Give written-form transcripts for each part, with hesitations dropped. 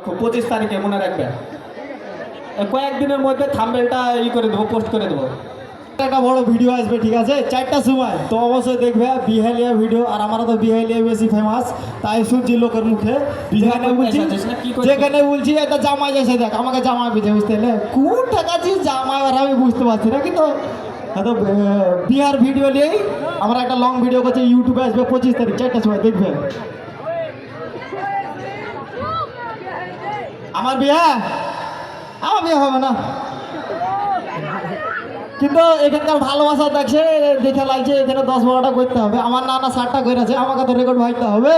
25 তারিখে মনে রাখবে, কয়েকদিনের মধ্যে থাম্বনেলটা করে দেবো, পোস্ট করে দেবো। একটা বড় ভিডিও আসবে, ঠিক আছে, 4টার সময়, তো অবশ্যই দেখবে বিহালিয়া ভিডিও। আর আমরা তো বিহালিয়া বেশি ফেমাস, তাই শুনছি লোকের মুখে, যেখানে বলছি একটা জামাই এসে দেখ, আমাকে জামাই বুঝে, বুঝতে পারলে কোন ঠেকাচ্ছিস জামাই, আর আমি বুঝতে পারছি না, কিন্তু হয়তো বিহার ভিডিও নিয়েই আমরা একটা লং ভিডিও করছি, ইউটিউবে আসবে 25 তারিখ 4টার সময়, দেখবে। আমার বিয়ে হবে না, কিন্তু এখানকার ভালোবাসা দেখছে, দেখে লাগছে এখানে 10-12টা করতে হবে। আমার নানা 60টা করেছে, আমাকে তো রেকর্ড ভাইতে হবে।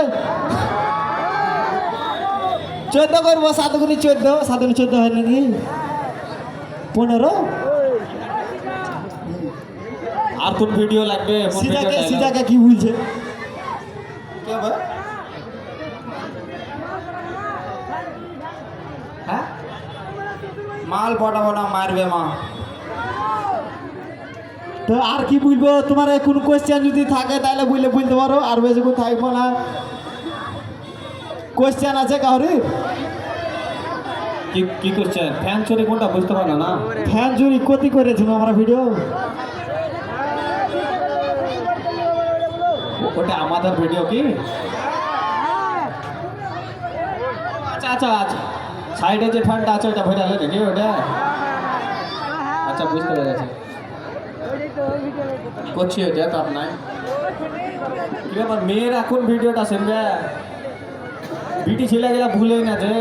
14 করবো, 7 গুণি 14, 7 গুণি 14 হয় নাকি 15। আর কোন ভিডিও লাগবে? সিজাকে কি বলছে? হ্যাঁ, মাল পটাবো না, মারবে মা। তো আর কি বলবো, তোমার কোনো কোয়েশ্চেন যদি থাকে তাহলে বলতে পারো, আর বেশিক্ষণ থাকবো না। কোয়েশ্চেন আছে কাউরি? কি করছেন? ফ্যান চুরি কোনটা বুঝতে পারলো না? ফ্যান চুরি ক্ষতি করেছিল আমরা ভিডিও, ওটা আমাদের ভিডিও কি? আচ্ছা আচ্ছা আচ্ছা, সাইডে যে ফ্যানটা আছে ওটা ভরে আলো নাকি ওটা? আচ্ছা, বুঝতে পেরেছি। করছি ওটা, তার নাই কি ব্যাপার? মেয়ের এখন ভিডিওটা শুনবে, বিটি ছেলে গেলা ভুলেই না যে